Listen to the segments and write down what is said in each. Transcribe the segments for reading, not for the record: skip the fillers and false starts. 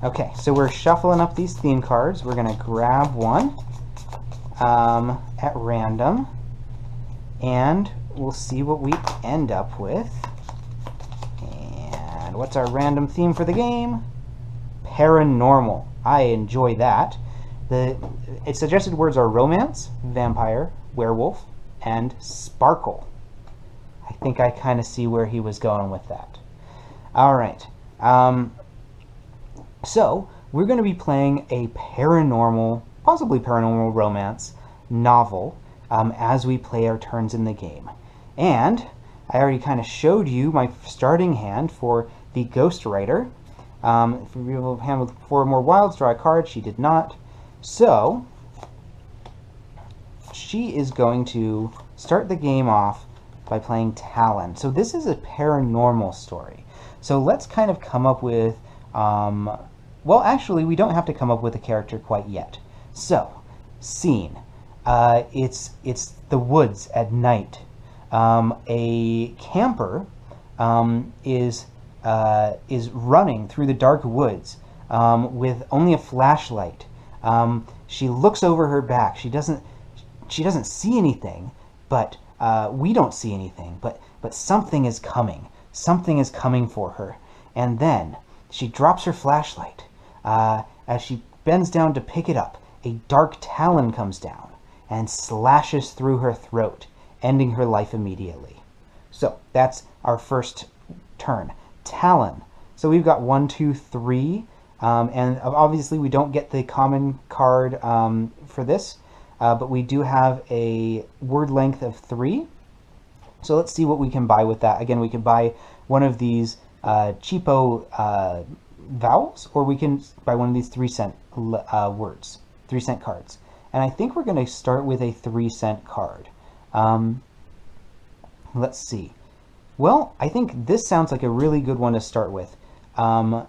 Okay, so we're shuffling up these theme cards. We're going to grab one at random, and we'll see what we end up with. And what's our random theme for the game? Paranormal. I enjoy that. Its suggested words are romance, vampire, werewolf, and sparkle. I think I kind of see where he was going with that. All right. So we're going to be playing a paranormal, possibly paranormal romance novel as we play our turns in the game. And I already kind of showed you my starting hand for the Ghostwriter. If we have a hand with 4 more wilds, draw a card. She did not. So she is going to start the game off by playing Talon. So this is a paranormal story. So let's kind of come up with, well, actually, we don't have to come up with a character quite yet. So, scene. It's the woods at night. A camper is running through the dark woods with only a flashlight. She looks over her back. She doesn't see anything, but we don't see anything. But something is coming. Something is coming for her. And then she drops her flashlight. As she bends down to pick it up, a dark talon comes down and slashes through her throat, ending her life immediately. So that's our first turn. Talon. So we've got 1, 2, 3, and obviously we don't get the common card for this, but we do have a word length of 3. So let's see what we can buy with that. Again, we can buy one of these cheapo vowels, or we can buy one of these 3-cent words, 3-cent cards. And I think we're going to start with a 3-cent card. Let's see. Well, I think this sounds like a really good one to start with. The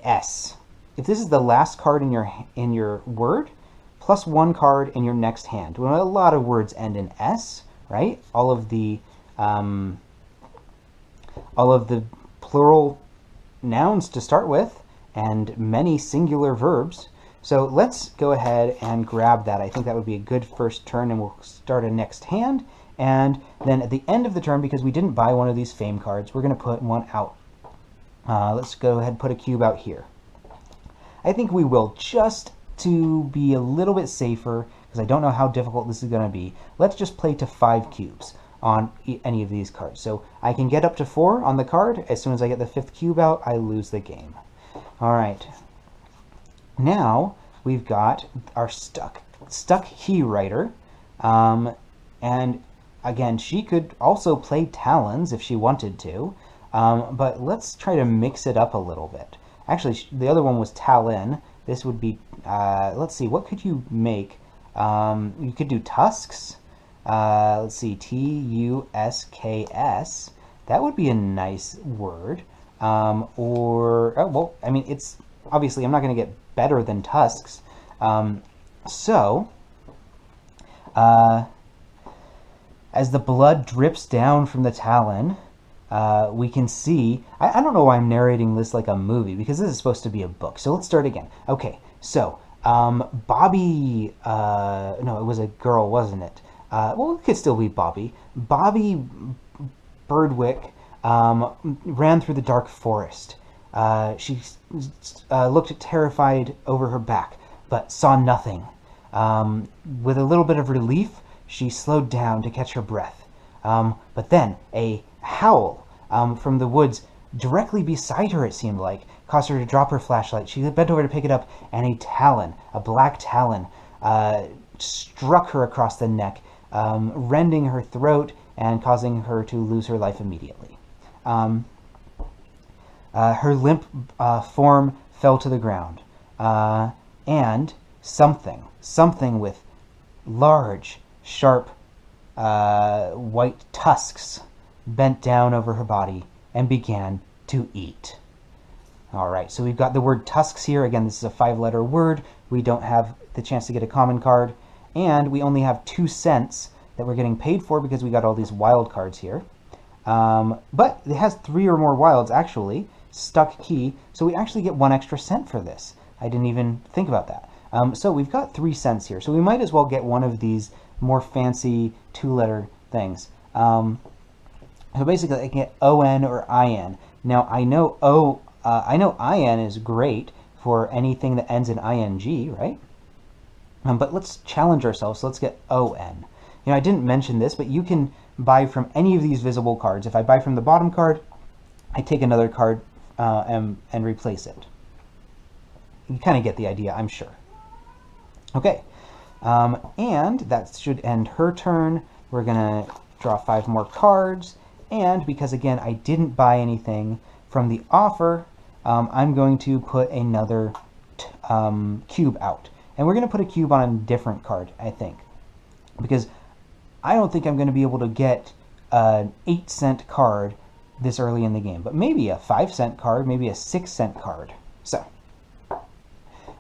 S. If this is the last card in your word, plus 1 card in your next hand. Well, a lot of words end in S, right? All of the plural nouns to start with, and many singular verbs. So let's go ahead and grab that. I think that would be a good first turn, and we'll start a next hand. And then at the end of the turn, because we didn't buy one of these fame cards, we're going to put one out. Let's go ahead and put a cube out here. I think we will, just to be a little bit safer, because I don't know how difficult this is going to be. Let's just play to 5 cubes on any of these cards. So I can get up to 4 on the card. As soon as I get the 5th cube out, I lose the game. All right. Now we've got our stuck he writer, and again, she could also play Talons if she wanted to, but let's try to mix it up a little bit. Actually, the other one was Talon. This would be, let's see, what could you make? You could do Tusks. Let's see, T-U-S-K-S. That would be a nice word. Or, oh, well, I mean, it's, obviously, I'm not going to get better than Tusks. As the blood drips down from the Talon, we can see, I don't know why I'm narrating this like a movie, because this is supposed to be a book. So let's start again. Okay, so Bobby, no, it was a girl, wasn't it? Well, it could still be Bobby. Bobby Birdwick ran through the dark forest. She looked terrified over her back, but saw nothing. With a little bit of relief, she slowed down to catch her breath. But then a howl from the woods directly beside her, it seemed like, caused her to drop her flashlight. She bent over to pick it up, and a talon, a black talon, struck her across the neck, rending her throat and causing her to lose her life immediately. Her limp form fell to the ground, and something with large, sharp, white tusks bent down over her body and began to eat. All right, so we've got the word tusks here. Again, this is a 5-letter word. We don't have the chance to get a common card, and we only have 2 cents that we're getting paid for because we got all these wild cards here. But it has 3 or more wilds, actually, stuck key, so we actually get 1 extra cent for this. I didn't even think about that. So we've got 3 cents here, so we might as well get one of these more fancy 2-letter things. So basically, I can get ON or IN. Now I know IN is great for anything that ends in ING, right? But let's challenge ourselves. So let's get ON. You know, I didn't mention this, but you can buy from any of these visible cards. If I buy from the bottom card, I take another card and replace it. You kind of get the idea, I'm sure. Okay, and that should end her turn. We're going to draw 5 more cards, and because, again, I didn't buy anything from the offer, I'm going to put another cube out. And we're going to put a cube on a different card, I think, because I don't think I'm going to be able to get an 8-cent card this early in the game, but maybe a 5-cent card, maybe a 6-cent card. So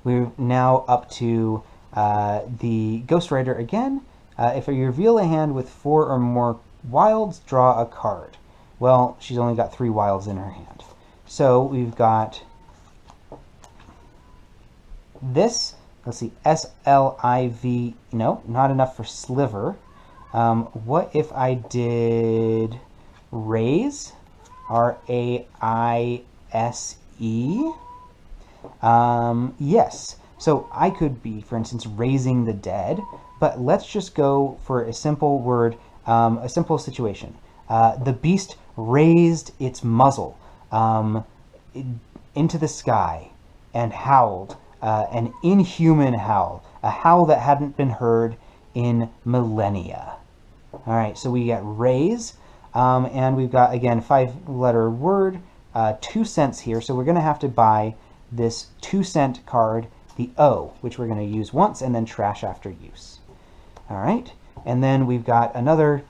we're now up to the Ghostwriter again. If you reveal a hand with 4 or more wilds, draw a card. Well, she's only got 3 wilds in her hand. So we've got this, let's see, S-L-I-V, no, not enough for sliver. What if I did raise, R-A-I-S-E? Yes. So I could be, for instance, raising the dead, but let's just go for a simple word, a simple situation. The beast raised its muzzle into the sky and howled, an inhuman howl, a howl that hadn't been heard in millennia. All right, so we get raise, and we've got, again, 5-letter word, 2 cents here, so we're going to have to buy this 2-cent card, the O, which we're going to use once and then trash after use. All right, and then we've got another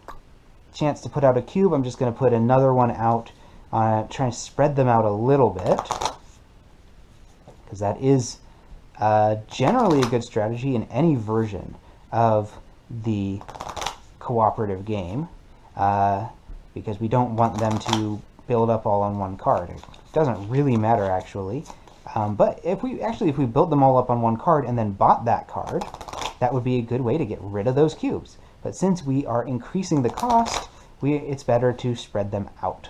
chance to put out a cube. I'm just going to put another one out, trying to spread them out a little bit, because that is generally a good strategy in any version of the cooperative game, because we don't want them to build up all on one card. It doesn't really matter, actually. But if we built them all up on one card and then bought that card, that would be a good way to get rid of those cubes. But since we are increasing the cost, it's better to spread them out.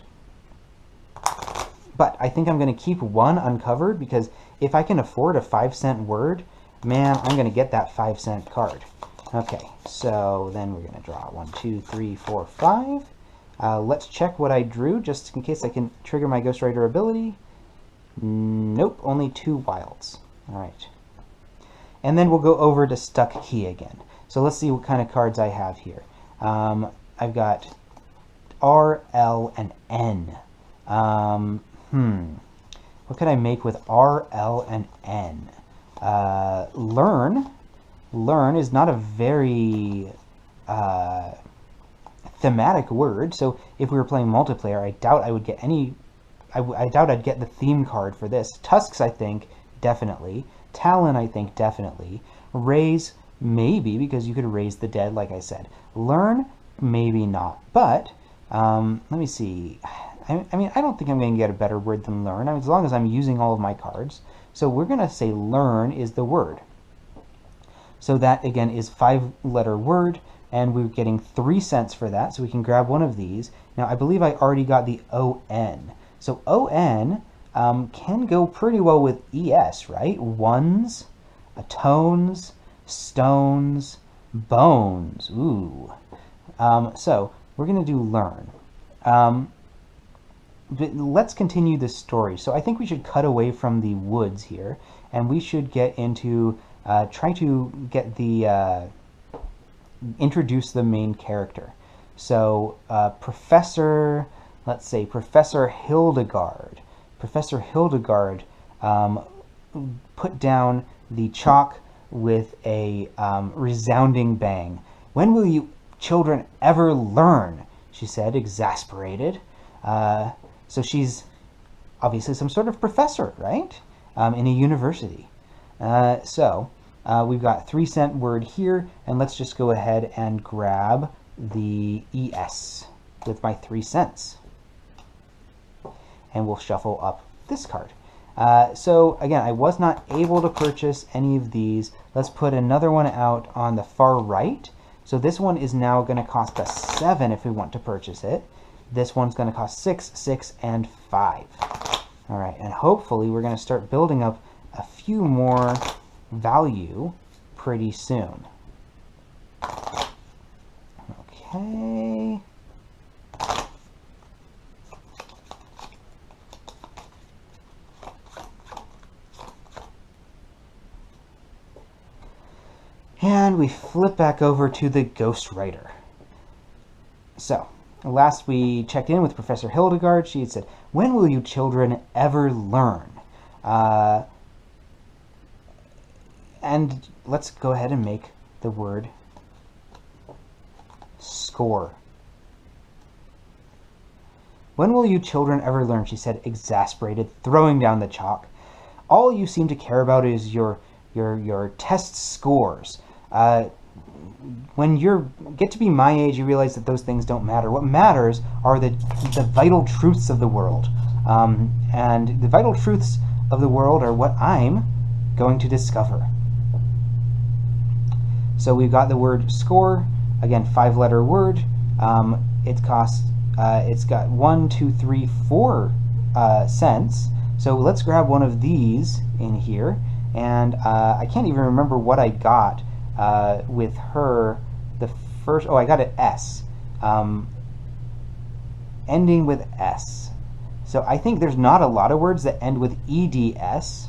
But I think I'm going to keep one uncovered, because if I can afford a 5-cent word, man, I'm going to get that 5-cent card. Okay, so then we're going to draw 1, 2, 3, 4, 5. Let's check what I drew, just in case I can trigger my Ghostwriter ability. Nope, only 2 wilds. All right. And then we'll go over to stuck key again. So let's see what kind of cards I have here. I've got R, L, and N. What can I make with R, L, and N? Learn. Learn is not a very thematic word, so if we were playing multiplayer, I doubt I would get any... I doubt I'd get the theme card for this. Tusks, I think, definitely. Talon, I think, definitely. Raise, maybe, because you could raise the dead, like I said. Learn, maybe not. But, let me see. I mean, I don't think I'm going to get a better word than learn, as long as I'm using all of my cards. So we're going to say learn is the word. So that, again, is 5-letter word, and we're getting 3 cents for that, so we can grab one of these. Now, I believe I already got the O-N. So O-N can go pretty well with E-S, right? Ones, tones, stones, bones. Ooh. So we're going to do learn. But let's continue this story. So I think we should cut away from the woods here, and we should get into, try to get the, introduce the main character. So Professor... Let's say Professor Hildegard. Professor Hildegard put down the chalk with a resounding bang. "When will you children ever learn?" she said, exasperated. So she's obviously some sort of professor, right? In a university. So we've got 3-cent word here, and let's just go ahead and grab the ES with my 3 cents. And we'll shuffle up this card. So again, I was not able to purchase any of these. Let's put another one out on the far right. So this one is now going to cost us 7 if we want to purchase it. This one's going to cost 6, 6, and 5. All right, and hopefully we're going to start building up a few more value pretty soon. Okay. And we flip back over to the ghostwriter. So, last we checked in with Professor Hildegard, she had said, "When will you children ever learn?" And let's go ahead and make the word score. "When will you children ever learn?" she said, exasperated, throwing down the chalk. "All you seem to care about is your test scores. When you get to be my age, you realize that those things don't matter. What matters are the vital truths of the world. And the vital truths of the world are what I'm going to discover." So we've got the word score, again, 5-letter word. It's got 1, 2, 3, 4 cents. So let's grab one of these in here. And I can't even remember what I got with her. The first, I got an S, ending with S. So I think there's not a lot of words that end with EDS.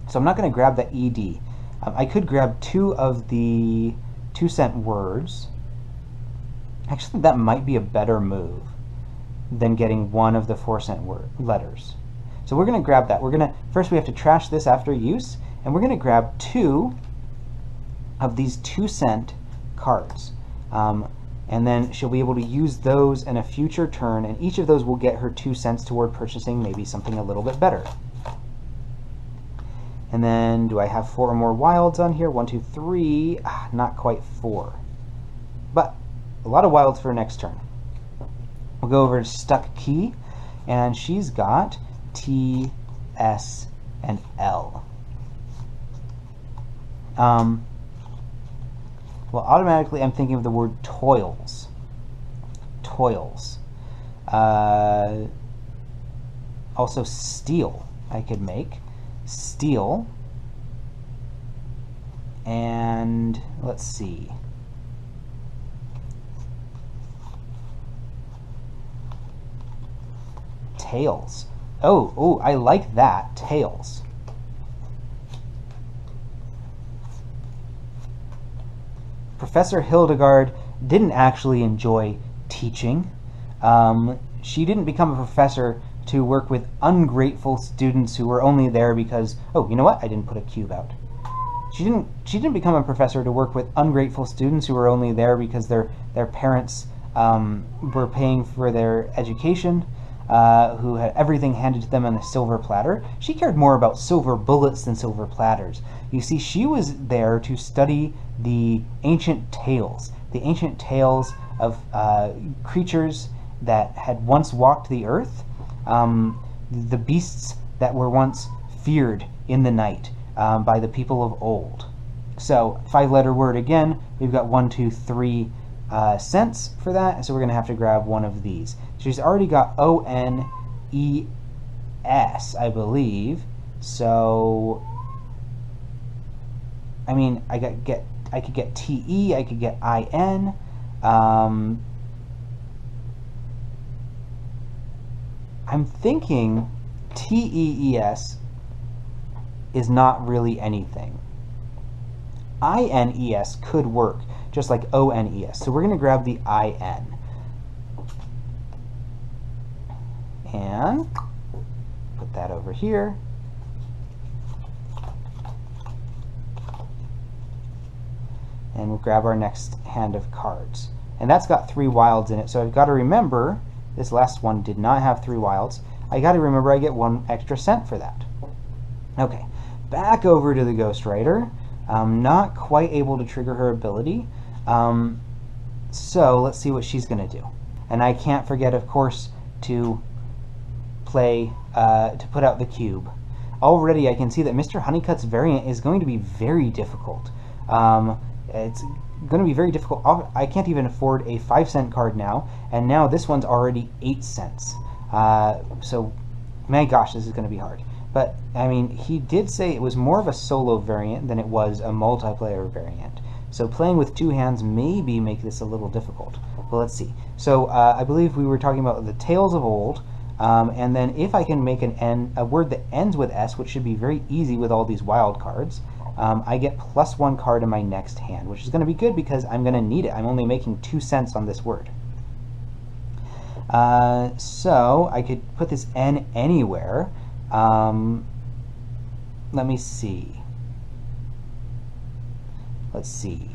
So I'm not going to grab the ED. I could grab 2 of the 2-cent words. Actually, that might be a better move than getting 1 of the 4-cent letters. So we're going to grab that. First we have to trash this after use, and we're going to grab 2 of these 2-cent cards. And then she'll be able to use those in a future turn, and each of those will get her 2 cents toward purchasing maybe something a little bit better. And then, do I have 4 more wilds on here? 1, 2, 3. Not quite 4. But a lot of wilds for next turn. We'll go over to Stuck Key, and she's got T, S, and L. Well, automatically I'm thinking of the word toils. Toils. Also steal I could make. Steal. And let's see. Tails. Oh, I like that. Tails. Professor Hildegard didn't actually enjoy teaching. She didn't become a professor to work with ungrateful students who were only there because, oh, you know what? I didn't put a cube out. She didn't become a professor to work with ungrateful students who were only there because their parents were paying for their education, who had everything handed to them on a silver platter. She cared more about silver bullets than silver platters. You see, she was there to study the ancient tales of creatures that had once walked the earth, the beasts that were once feared in the night by the people of old. So, 5-letter word again. We've got 1, 2, 3 cents for that, so we're going to have to grab one of these. She's already got ONES, I believe. So, I mean, I could get TE, I could get IN. I'm thinking TEES is not really anything. INES could work, just like ONES. So we're going to grab the IN. And put that over here. And we'll grab our next hand of cards. And that's got 3 wilds in it, so I've got to remember, this last one did not have 3 wilds. I got to remember I get 1 extra cent for that. Okay, back over to the ghostwriter. I'm not quite able to trigger her ability. So let's see what she's going to do. And I can't forget, of course, to play to put out the cube. Already I can see that Mr. Honeycutt's variant is going to be very difficult. It's going to be very difficult. I can't even afford a 5-cent card now, and now this one's already 8 cents. So, my gosh, this is going to be hard. But, I mean, he did say it was more of a solo variant than it was a multiplayer variant. So playing with 2 hands maybe make this a little difficult. But let's see. So I believe we were talking about the Tales of Old, and then if I can make a word that ends with S, which should be very easy with all these wild cards, I get +1 card in my next hand, which is going to be good because I'm going to need it. I'm only making 2 cents on this word. So I could put this N anywhere. Let me see. Let's see.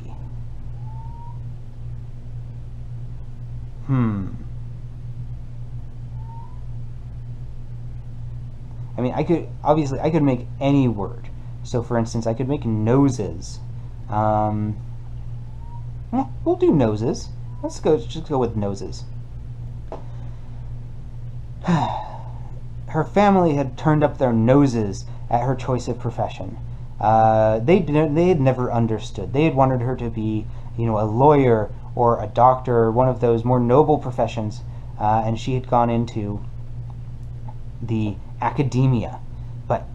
I mean, obviously I could make any word. So for instance, I could make noses. We'll do noses. Just go with noses. Her family had turned up their noses at her choice of profession. They had never understood. They had wanted her to be, a lawyer or a doctor, or one of those more noble professions, and she had gone into the academia. But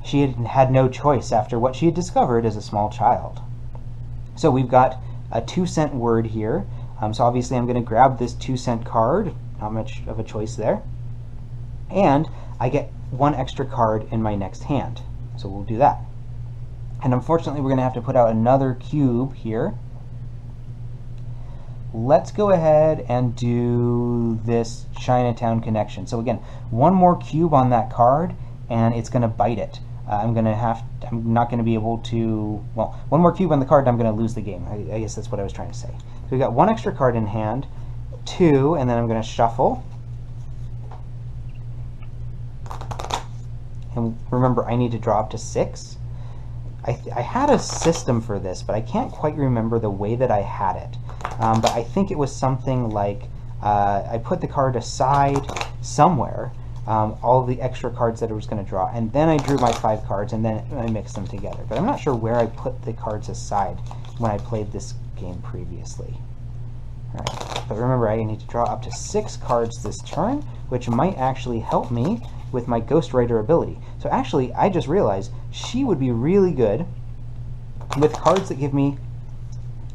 she had no choice after what she had discovered as a small child. So we've got a 2-cent word here. So obviously I'm going to grab this 2-cent card. Not much of a choice there. And I get 1 extra card in my next hand. So we'll do that. And unfortunately, we're going to have to put out another cube here. Let's go ahead and do this Chinatown connection. So again, 1 more cube on that card, and it's going to bite it. I'm not going to be able to, 1 more cube on the card, and I'm going to lose the game. I guess that's what I was trying to say. So we got 1 extra card in hand, 2, and then I'm going to shuffle. And remember, I need to draw up to 6. I had a system for this, but I can't quite remember the way that I had it. But I think it was something like I put the card aside somewhere, all of the extra cards that I was going to draw, and then I drew my 5 cards, and then I mixed them together. But I'm not sure where I put the cards aside when I played this game previously. All right. But remember, I need to draw up to 6 cards this turn, which might actually help me with my Ghostwriter ability. So actually, I just realized she would be really good with cards that give me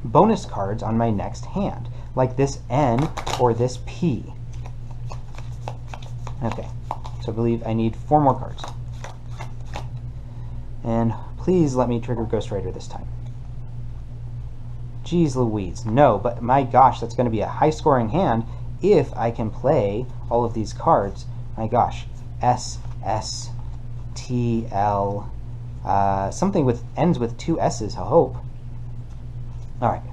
bonus cards on my next hand, like this N or this P. Okay, so I believe I need 4 more cards. And please let me trigger Ghostwriter this time. Jeez Louise, no, but my gosh, that's going to be a high-scoring hand if I can play all of these cards. My gosh. S, S, T, L, something ends with 2 S's, I hope. Alright.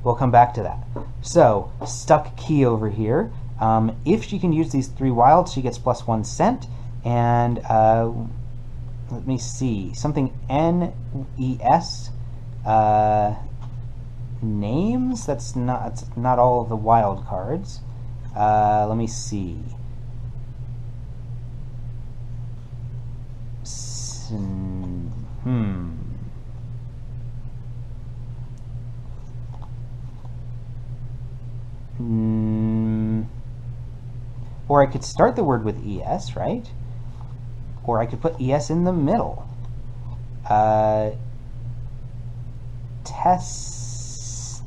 We'll come back to that. So, stuck key over here. If she can use these 3 wilds, she gets +1 cent. And, let me see. Something N-E-S, names? That's not all of the wild cards. Let me see. Or I could start the word with ES, right? Or I could put ES in the middle. Tessin?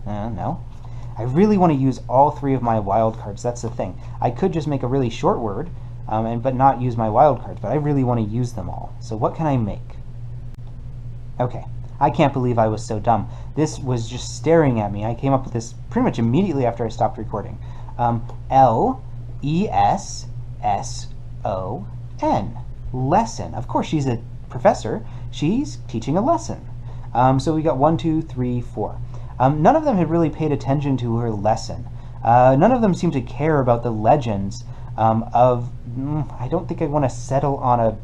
No. I really want to use all 3 of my wild cards. That's the thing. I could just make a really short word, but not use my wild cards, but I really want to use them all. So what can I make? Okay, I can't believe I was so dumb. This was just staring at me. I came up with this pretty much immediately after I stopped recording. L-E-S-S-O-N. Lesson. Of course, she's a professor. She's teaching a lesson. So we got 1, 2, 3, 4. None of them had really paid attention to her lesson. None of them seemed to care about the legends I don't think I want to settle on a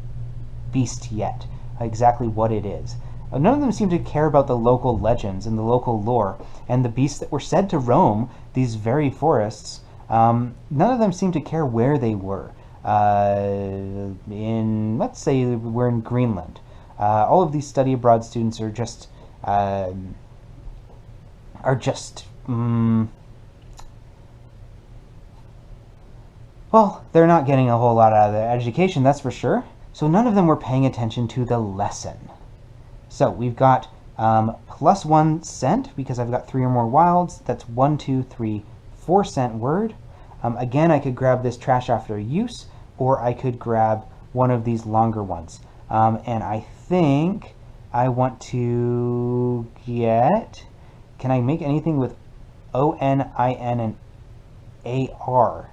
beast yet, exactly what it is. None of them seem to care about the local legends and the local lore and the beasts that were said to roam these very forests None of them seem to care where they were. Let's say we're in Greenland. All of these study abroad students are just well, they're not getting a whole lot out of their education, that's for sure. So none of them were paying attention to the lesson. So we've got plus 1 cent because I've got 3 or more wilds. That's 1, 2, 3, 4 cent word. Again, I could grab this trash after use, or I could grab one of these longer ones. And I think I want to get... Can I make anything with O-N-I-N and A-R?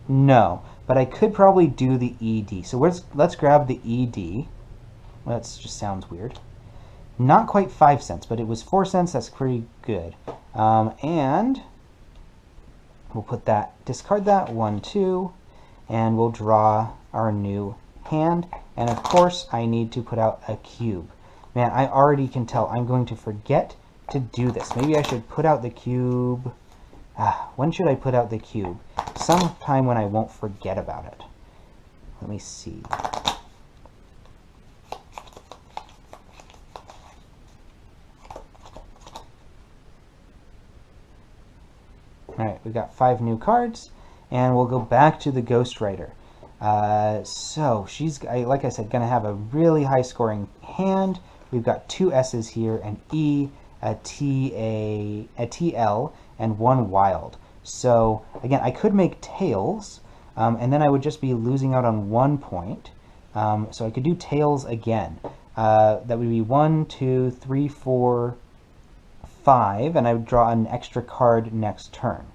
No, but I could probably do the ED. So let's grab the ED. That just sounds weird. Not quite 5 cents, but it was 4 cents. That's pretty good. And we'll put that, discard that, 1, 2, and we'll draw our new hand. And of course, I need to put out a cube. Man, I already can tell I'm going to forget to do this. Maybe I should put out the cube. When should I put out the cube? Sometime when I won't forget about it. Let me see. Alright, we've got 5 new cards, and we'll go back to the Ghostwriter. So she's, like I said, going to have a really high scoring hand. We've got 2 S's here, an E, a T, a TL, and 1 wild. So again, I could make tails, and then I would just be losing out on 1 point. So I could do tails again. That would be 1, 2, 3, 4, 5, and I would draw an extra card next turn.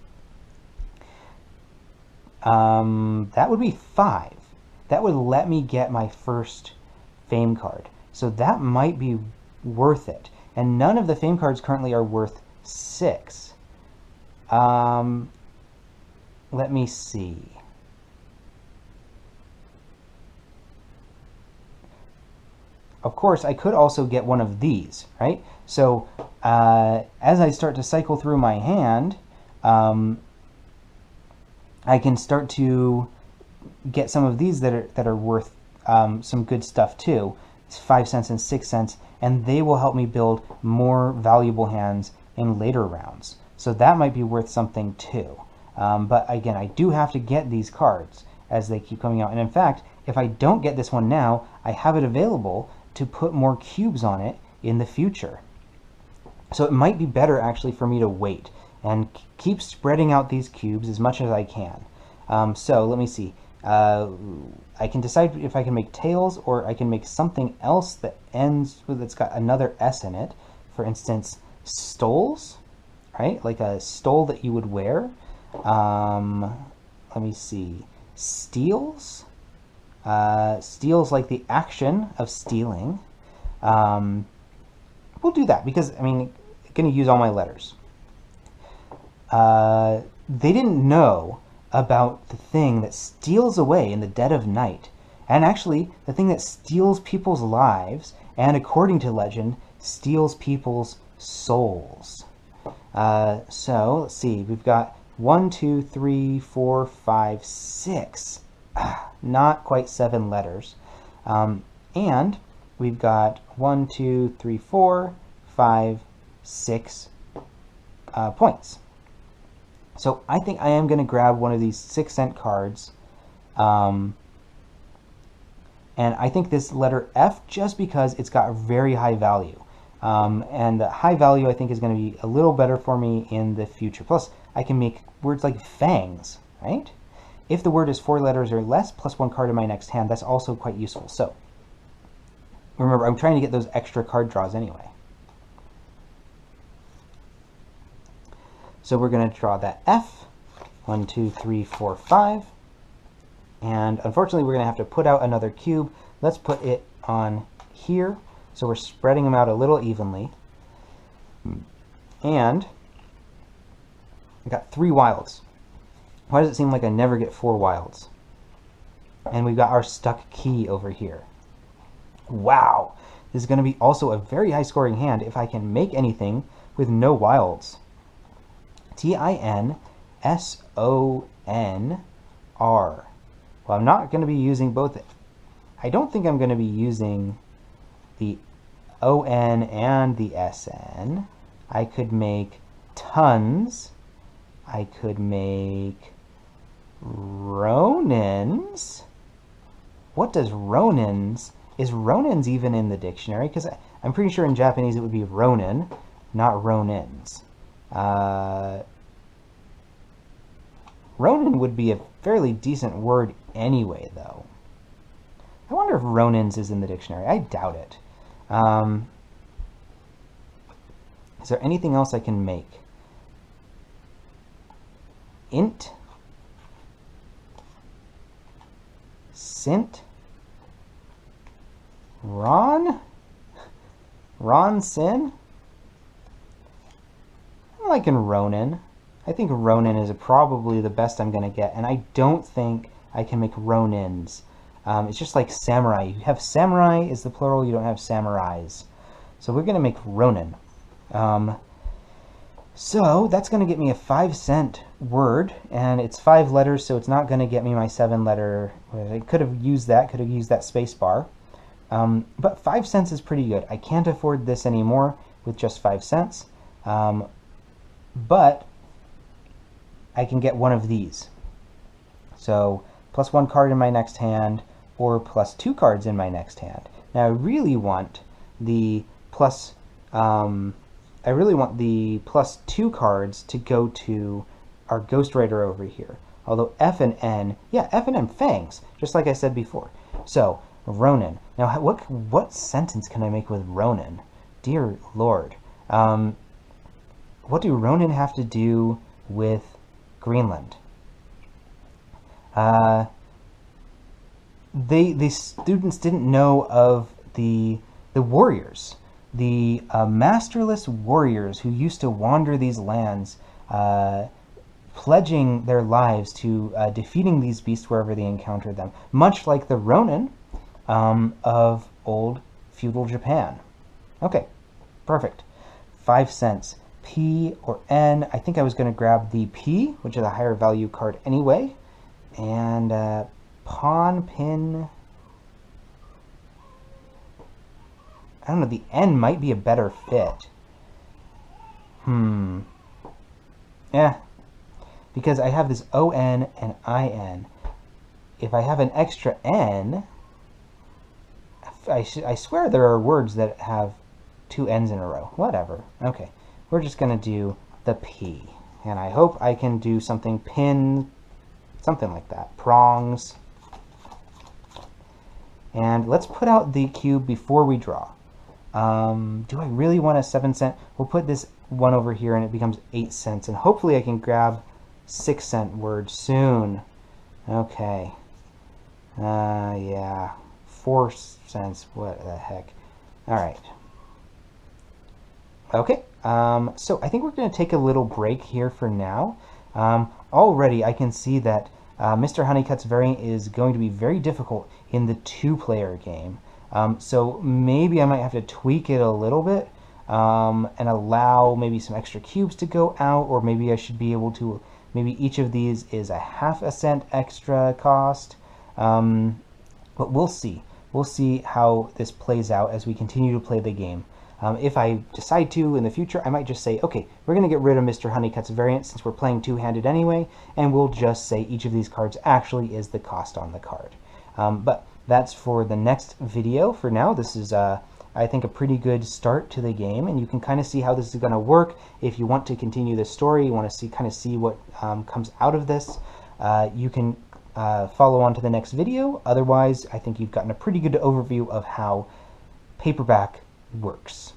That would be 5. That would let me get my first fame card. So that might be worth it. And none of the fame cards currently are worth 6. Let me see. Of course, I could also get one of these, right? So as I start to cycle through my hand, I can start to get some of these that are worth some good stuff too. It's 5 cents and 6 cents, and they will help me build more valuable hands in later rounds. So that might be worth something too. But again, I do have to get these cards as they keep coming out. And in fact, if I don't get this one now, I have it available to put more cubes on it in the future. So it might be better actually for me to wait and keep spreading out these cubes as much as I can. So let me see. I can decide if I can make tails or I can make something else that ends with, that's got another S in it. For instance, stoles, right? Like a stole that you would wear. Let me see. Steals. Steals like the action of stealing. We'll do that because, I mean, I'm going to use all my letters. They didn't know about the thing that steals away in the dead of night. And actually, the thing that steals people's lives, and according to legend, steals people's souls. So, let's see. We've got 1, 2, 3, 4, 5, 6. Not quite 7 letters. And we've got 1, 2, 3, 4, 5, 6 points. So I think I am going to grab one of these 6-cent cards. And I think this letter F, just because it's got a very high value. And the high value, I think, is going to be a little better for me in the future. Plus, I can make words like fangs, right? If the word is 4 letters or less, plus 1 card in my next hand, that's also quite useful. So, remember, I'm trying to get those extra card draws anyway. So we're going to draw that F. 1, 2, 3, 4, 5. And unfortunately, we're going to have to put out another cube. Let's put it on here. So we're spreading them out a little evenly. And I got 3 wilds. Why does it seem like I never get 4 wilds? And we've got our stuck key over here. Wow! This is going to be also a very high scoring hand if I can make anything with no wilds. TIN, S-O-N-R. Well, I'm not going to be using both. I don't think I'm going to be using the O-N and the S-N. I could make tons. I could make Ronins. What does Ronins? Is Ronins even in the dictionary? Because I'm pretty sure in Japanese it would be Ronin, not Ronins. Ronin would be a fairly decent word anyway, though. I wonder if Ronins is in the dictionary. I doubt it. Is there anything else I can make? Int, Sint, Ron, Sin. I'm liking Ronin. I think Ronin is probably the best I'm going to get, and I don't think I can make Ronins. It's just like samurai. You have samurai is the plural, you don't have samurais. So we're going to make Ronin. So that's going to get me a 5-cent word, and it's 5 letters, so it's not going to get me my 7-letter. I could have used that space bar. But 5 cents is pretty good. I can't afford this anymore with just 5 cents. But I can get one of these. So plus 1 card in my next hand, or plus 2 cards in my next hand. Now I really want the plus 2 cards to go to our Ghostwriter over here. Although F and N, yeah, F and N, fangs, just like I said before. So Ronin. Now what sentence can I make with Ronin? Dear Lord. What do Ronin have to do with Greenland? The students didn't know of the warriors, the masterless warriors who used to wander these lands, pledging their lives to defeating these beasts wherever they encountered them, much like the Ronin of old feudal Japan. Okay, perfect. 5 cents. P or N. I think I was going to grab the P, which is a higher value card anyway. And pawn, pin. I don't know, the N might be a better fit. Yeah. Because I have this O-N and I-N. If I have an extra N, I swear there are words that have 2 N's in a row. Whatever. Okay. We're just going to do the P. And I hope I can do something pin, something like that. Prongs. And let's put out the cube before we draw. Do I really want a 7-cent? We'll put this one over here and it becomes 8 cents. And hopefully I can grab 6-cent word soon. Okay. Yeah. 4 cents. What the heck? All right. Okay. So I think we're going to take a little break here for now. Already I can see that Mr. Honeycutt's variant is going to be very difficult in the 2-player game. So maybe I might have to tweak it a little bit and allow maybe some extra cubes to go out, or maybe I should be able to, maybe each of these is a ½ cent extra cost. But we'll see. We'll see how this plays out as we continue to play the game. If I decide to in the future, I might just say, okay, we're going to get rid of Mr. Honeycutt's variant since we're playing two-handed anyway, and we'll just say each of these cards actually is the cost on the card. But that's for the next video. For now, this is, I think, a pretty good start to the game, and you can kind of see how this is going to work. If you want to continue the story, you want to kind of see what comes out of this, you can follow on to the next video. Otherwise, I think you've gotten a pretty good overview of how Paperback works.